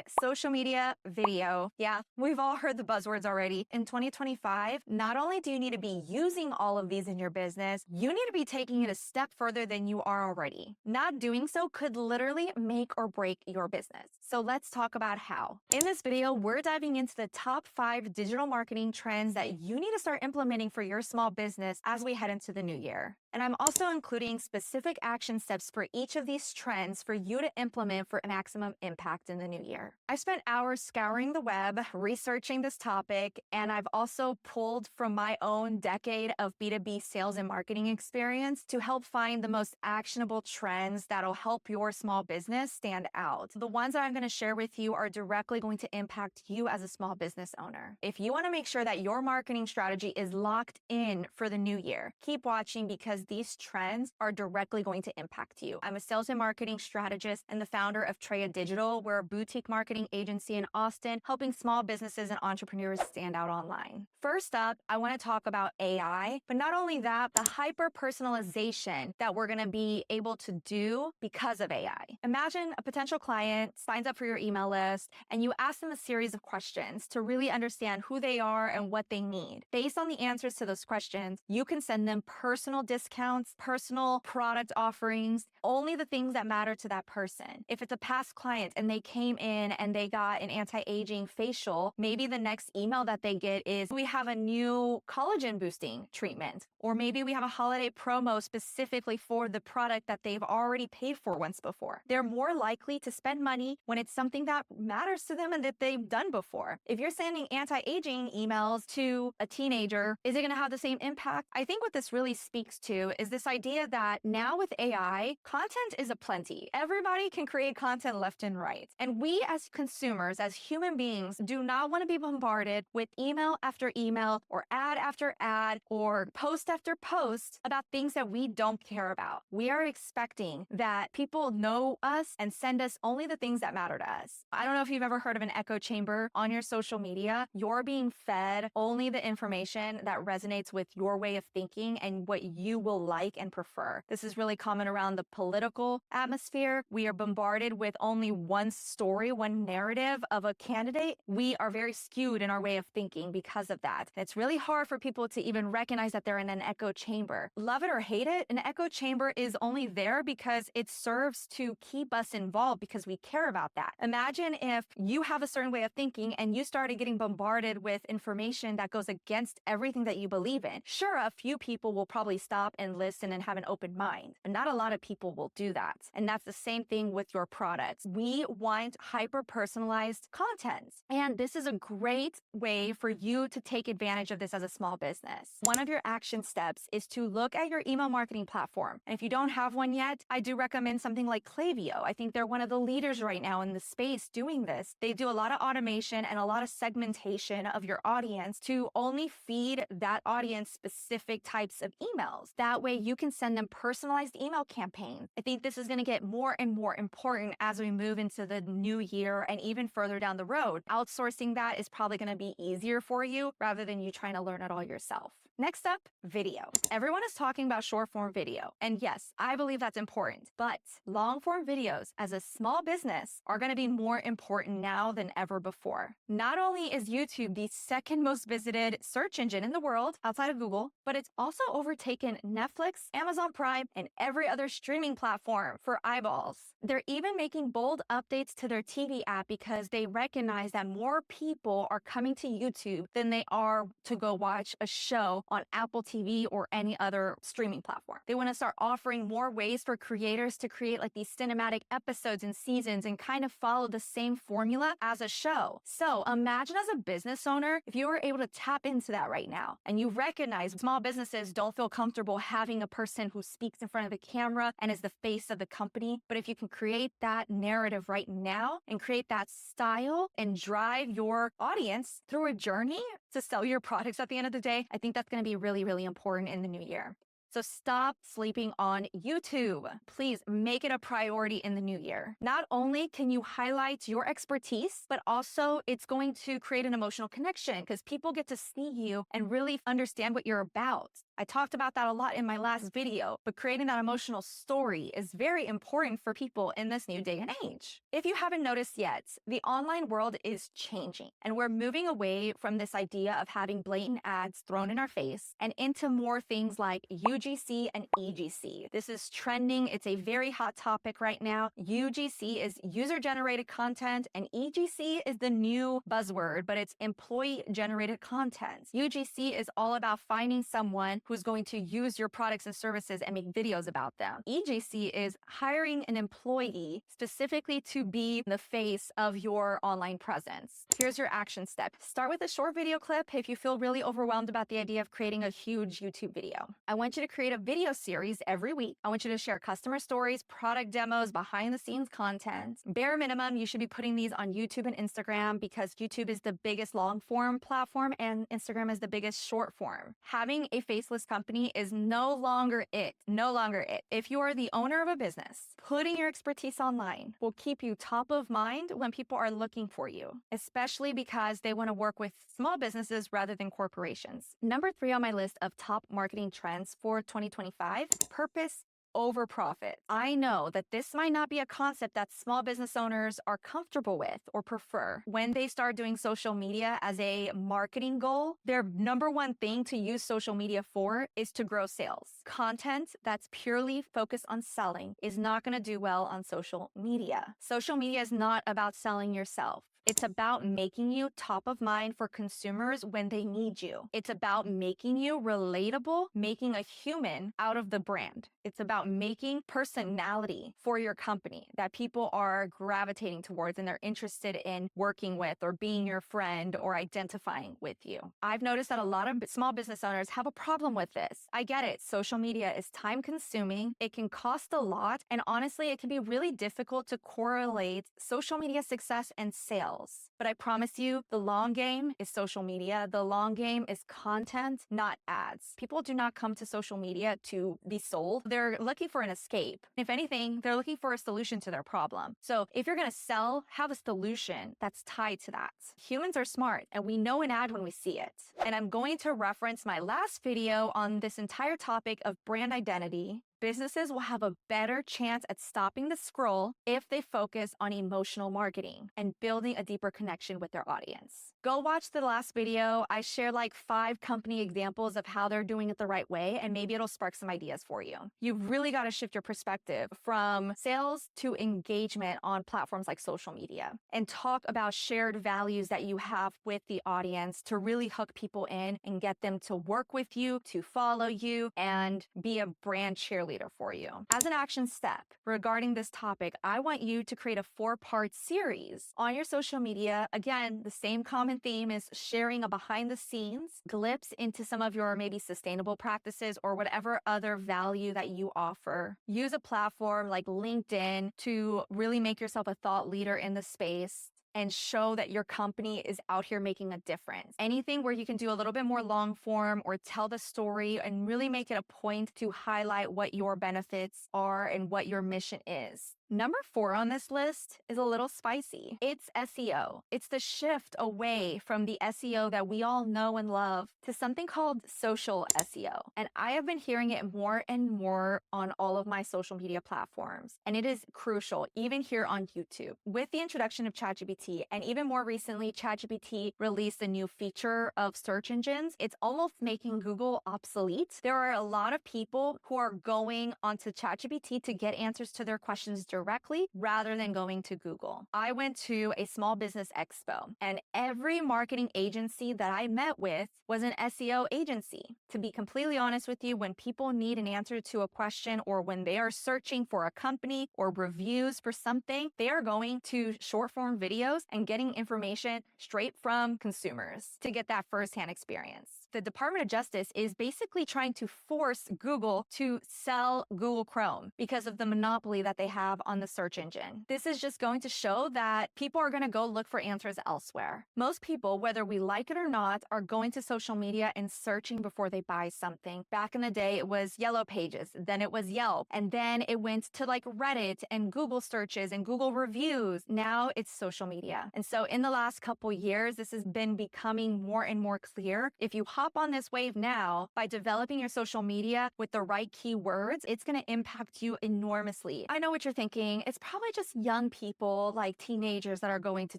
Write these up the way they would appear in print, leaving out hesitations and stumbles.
today, social media, video. Yeah, we've all heard the buzzwords already. In 2025, not only do you need to be using all of these in your business, you need to be taking it a step further than you are already. Not doing so could literally make or break your business. So let's talk about how. In this video, we're diving into the top 5 digital marketing trends that you need to start implementing for your small business as we head into the new year. And I'm also including specific action steps for each of these trends for you to implement for maximum impact in the new year. I've spent hours scouring the web, researching this topic, and I've also pulled from my own decade of B2B sales and marketing experience to help find the most actionable trends that'll help your small business stand out. The ones that I'm going to share with you are directly going to impact you as a small business owner. If you want to make sure that your marketing strategy is locked in for the new year, keep watching because these trends are directly going to impact you. I'm a sales and marketing strategist and the founder of TREYA Digital. We're a boutique marketing agency in Austin, helping small businesses and entrepreneurs stand out online. First up, I want to talk about AI, but not only that, the hyper-personalization that we're going to be able to do because of AI. Imagine a potential client signs up for your email list and you ask them a series of questions to really understand who they are and what they need. Based on the answers to those questions, you can send them personal discounts, personal product offerings, only the things that matter to that person. If it's a past client and they came in and they got an anti-aging facial, maybe the next email that they get is, we have a new collagen boosting treatment, or maybe we have a holiday promo specifically for the product that they've already paid for once before. They're more likely to spend money when it's something that matters to them and that they've done before. If you're sending anti-aging emails to a teenager, is it going to have the same impact? I think what this really speaks to is this idea that now with AI, content is aplenty. Everybody can create content left and right. And we as consumers, as human beings, do not want to be bombarded with email after email or ad after ad or post after post about things that we don't care about. We are expecting that people know us and send us only the things that matter to us. I don't know if you've ever heard of an echo chamber on your social media. You're being fed only the information that resonates with your way of thinking and what you will like and prefer. This is really common around the political atmosphere. We are bombarded with only one story, one narrative of a candidate. We are very skewed in our way of thinking because of that. It's really hard for people to even recognize that they're in an echo chamber. Love it or hate it, an echo chamber is only there because it serves to keep us involved because we care about that. Imagine if you have a certain way of thinking and you started getting bombarded with information that goes against everything that you believe in. Sure, a few people will probably stop and listen and have an open mind, but not a lot of people will do that. And that's the same thing with your products. We want hyper-personalized content. And this is a great way for you to take advantage of this as a small business. One of your action steps is to look at your email marketing platform. And if you don't have one yet, I do recommend something like Klaviyo. I think they're one of the leaders right now in the space doing this. They do a lot of automation and a lot of segmentation of your audience to only feed that audience specific types of emails. That way you can send them personalized email campaigns. I think this is going to get more and more important as we move into the new year and even further down the road. Outsourcing that is probably going to be easier for you rather than you trying to learn it all yourself. Next up, video. Everyone is talking about short form video. And yes, I believe that's important, but long form videos as a small business are going to be more important now than ever before. Not only is YouTube the second most visited search engine in the world outside of Google, but it's also overtaken Netflix, Amazon Prime, and every other streaming platform for eyeballs. They're even making bold updates to their TV app because they recognize that more people are coming to YouTube than they are to go watch a show on Apple TV or any other streaming platform. They want to start offering more ways for creators to create like these cinematic episodes and seasons and kind of follow the same formula as a show. So imagine as a business owner, if you were able to tap into that right now and you recognize small businesses don't feel comfortable having a person who speaks in front of the camera and is the face of the company. But if you can create that narrative right now and create that style and drive your audience through a journey to sell your products at the end of the day, I think that's going to be really, really important in the new year. So stop sleeping on YouTube. Please make it a priority in the new year. Not only can you highlight your expertise, but also it's going to create an emotional connection because people get to see you and really understand what you're about. I talked about that a lot in my last video, but creating that emotional story is very important for people in this new day and age. If you haven't noticed yet, the online world is changing, and we're moving away from this idea of having blatant ads thrown in our face and into more things like UGC and EGC. This is trending. It's a very hot topic right now. UGC is user-generated content, and EGC is the new buzzword, but it's employee-generated content. UGC is all about finding someone who's going to use your products and services and make videos about them. EGC is hiring an employee specifically to be the face of your online presence. Here's your action step. Start with a short video clip if you feel really overwhelmed about the idea of creating a huge YouTube video. I want you to create a video series every week. I want you to share customer stories, product demos, behind the scenes content. Bare minimum, you should be putting these on YouTube and Instagram because YouTube is the biggest long form platform and Instagram is the biggest short form. Having a faceless company is no longer it. No longer it. If you are the owner of a business, putting your expertise online will keep you top of mind when people are looking for you, especially because they want to work with small businesses rather than corporations. Number 3 on my list of top marketing trends for 2025, purpose over profit. I know that this might not be a concept that small business owners are comfortable with or prefer. When they start doing social media as a marketing goal, their number one thing to use social media for is to grow sales. Content that's purely focused on selling is not going to do well on social media. Social media is not about selling yourself. It's about making you top of mind for consumers when they need you. It's about making you relatable, making a human out of the brand. It's about making personality for your company that people are gravitating towards and they're interested in working with or being your friend or identifying with you. I've noticed that a lot of small business owners have a problem with this. I get it. Social media is time consuming. It can cost a lot. And honestly, it can be really difficult to correlate social media success and sales. But I promise you, the long game is social media. The long game is content, not ads. People do not come to social media to be sold. They're looking for an escape. If anything, they're looking for a solution to their problem. So if you're going to sell, have a solution that's tied to that. Humans are smart, and we know an ad when we see it. And I'm going to reference my last video on this entire topic of brand identity. Businesses will have a better chance at stopping the scroll if they focus on emotional marketing and building a deeper connection with their audience. Go watch the last video. I share like 5 company examples of how they're doing it the right way, and maybe it'll spark some ideas for you. You've really got to shift your perspective from sales to engagement on platforms like social media and talk about shared values that you have with the audience to really hook people in and get them to work with you, to follow you, and be a brand cheerleader for you. As an action step regarding this topic, I want you to create a 4-part series on your social media. Again, the same common theme is sharing a behind the scenes glimpse into some of your maybe sustainable practices or whatever other value that you offer. Use a platform like LinkedIn to really make yourself a thought leader in the space and show that your company is out here making a difference. Anything where you can do a little bit more long form or tell the story and really make it a point to highlight what your benefits are and what your mission is. Number 4 on this list is a little spicy. It's SEO. It's the shift away from the SEO that we all know and love to something called social SEO. And I have been hearing it more and more on all of my social media platforms. And it is crucial, even here on YouTube. With the introduction of ChatGPT, and even more recently, ChatGPT released a new feature of search engines. It's almost making Google obsolete. There are a lot of people who are going onto ChatGPT to get answers to their questions directly rather than going to Google. I went to a small business expo, and every marketing agency that I met with was an SEO agency. To be completely honest with you, when people need an answer to a question or when they are searching for a company or reviews for something, they are going to short form videos and getting information straight from consumers to get that firsthand experience. The Department of Justice is basically trying to force Google to sell Google Chrome because of the monopoly that they have on the search engine. This is just going to show that people are going to go look for answers elsewhere. Most people, whether we like it or not, are going to social media and searching before they buy something. Back in the day, it was Yellow Pages, then it was Yelp, and then it went to like Reddit and Google searches and Google reviews. Now it's social media. And so in the last couple years, this has been becoming more and more clear. If you hop on this wave now by developing your social media with the right keywords, it's going to impact you enormously. I know what you're thinking. It's probably just young people like teenagers that are going to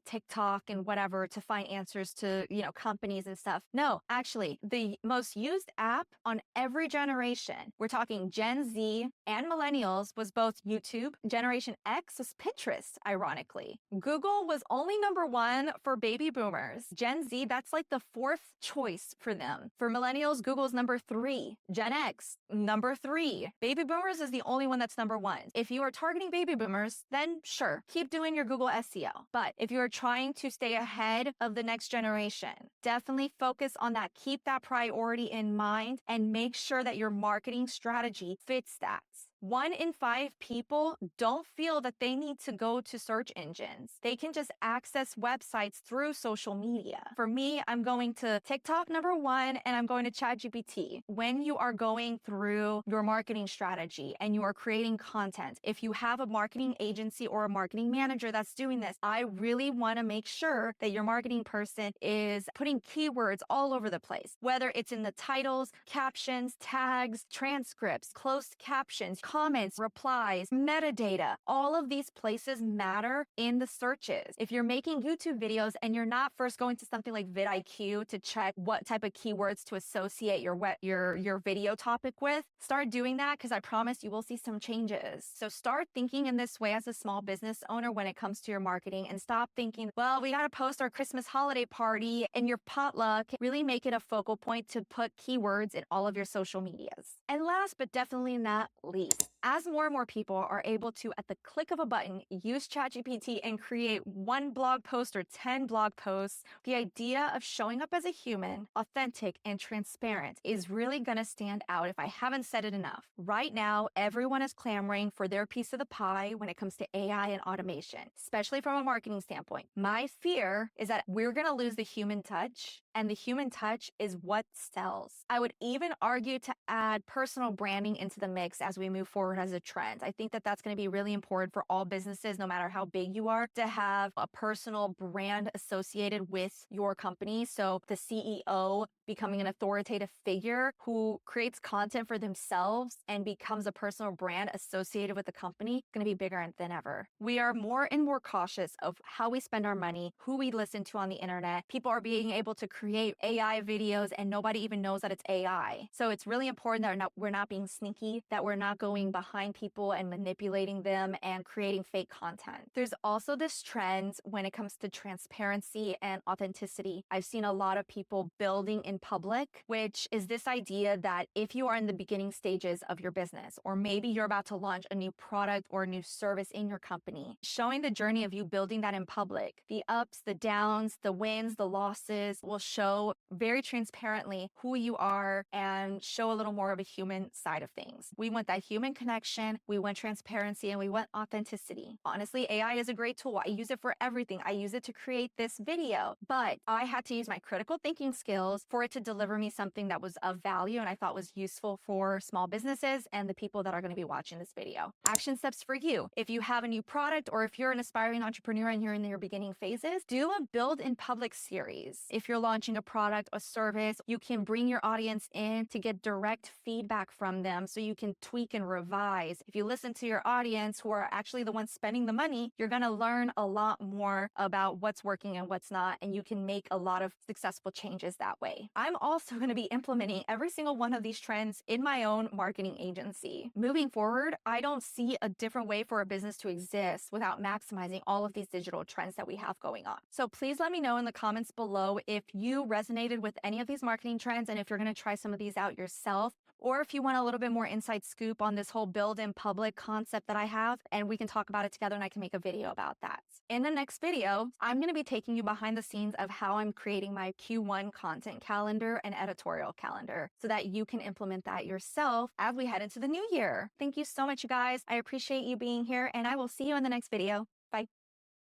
TikTok and whatever to find answers to, companies and stuff. No, actually, the most used app on every generation, we're talking Gen Z and millennials, was both YouTube. Generation X was Pinterest, ironically. Google was only number one for baby boomers. Gen Z, that's like the fourth choice for them. For millennials, Google's number 3. Gen X, number 3. Baby boomers is the only one that's number 1. If you are targeting baby boomers, then sure, keep doing your Google SEO. But if you are trying to stay ahead of the next generation, definitely focus on that. Keep that priority in mind and make sure that your marketing strategy fits that. 1 in 5 people don't feel that they need to go to search engines. They can just access websites through social media. For me, I'm going to TikTok, number 1, and I'm going to ChatGPT. When you are going through your marketing strategy and you are creating content, if you have a marketing agency or a marketing manager that's doing this, I really want to make sure that your marketing person is putting keywords all over the place, whether it's in the titles, captions, tags, transcripts, closed captions, comments, replies, metadata. All of these places matter in the searches. If you're making YouTube videos and you're not first going to something like vidIQ to check what type of keywords to associate your video topic with, start doing that, because I promise you will see some changes. So start thinking in this way as a small business owner when it comes to your marketing, and stop thinking, well, we got to post our Christmas holiday party and your potluck. Really make it a focal point to put keywords in all of your social medias. And last but definitely not least, as more and more people are able to, at the click of a button, use ChatGPT and create 1 blog post or 10 blog posts, the idea of showing up as a human, authentic and transparent, is really going to stand out if I haven't said it enough. Right now, everyone is clamoring for their piece of the pie when it comes to AI and automation, especially from a marketing standpoint. My fear is that we're going to lose the human touch, and the human touch is what sells. I would even argue to add personal branding into the mix as we move forward as a trend. I think that that's going to be really important for all businesses, no matter how big you are, to have a personal brand associated with your company. So the CEO becoming an authoritative figure who creates content for themselves and becomes a personal brand associated with the company, going to be bigger than ever. We are more and more cautious of how we spend our money, who we listen to on the internet. People are being able to create AI videos and nobody even knows that it's AI. So it's really important that we're not being sneaky, that we're not going behind people and manipulating them and creating fake content. There's also this trend when it comes to transparency and authenticity. I've seen a lot of people building in public, which is this idea that if you are in the beginning stages of your business, or maybe you're about to launch a new product or a new service in your company, showing the journey of you building that in public, the ups, the downs, the wins, the losses, will show very transparently who you are and show a little more of a human side of things. We want that human connection, we want transparency, and we want authenticity. Honestly, AI is a great tool. I use it for everything. I use it to create this video, but I had to use my critical thinking skills for it to deliver me something that was of value and I thought was useful for small businesses and the people that are going to be watching this video. Action steps for you. If you have a new product, or if you're an aspiring entrepreneur and you're in your beginning phases, do a build in public series. If you're launching a product or service, you can bring your audience in to get direct feedback from them so you can tweak and revise. If you listen to your audience, who are actually the ones spending the money, you're going to learn a lot more about what's working and what's not, and you can make a lot of successful changes that way. I'm also going to be implementing every single one of these trends in my own marketing agency. Moving forward, I don't see a different way for a business to exist without maximizing all of these digital trends that we have going on. So please let me know in the comments below if you resonated with any of these marketing trends and if you're going to try some of these out yourself, or if you want a little bit more inside scoop on this this whole build in public concept that I have, and we can talk about it together and I can make a video about that. In the next video, I'm going to be taking you behind the scenes of how I'm creating my Q1 content calendar and editorial calendar so that you can implement that yourself as we head into the new year. Thank you so much, you guys. I appreciate you being here, and I will see you in the next video. Bye.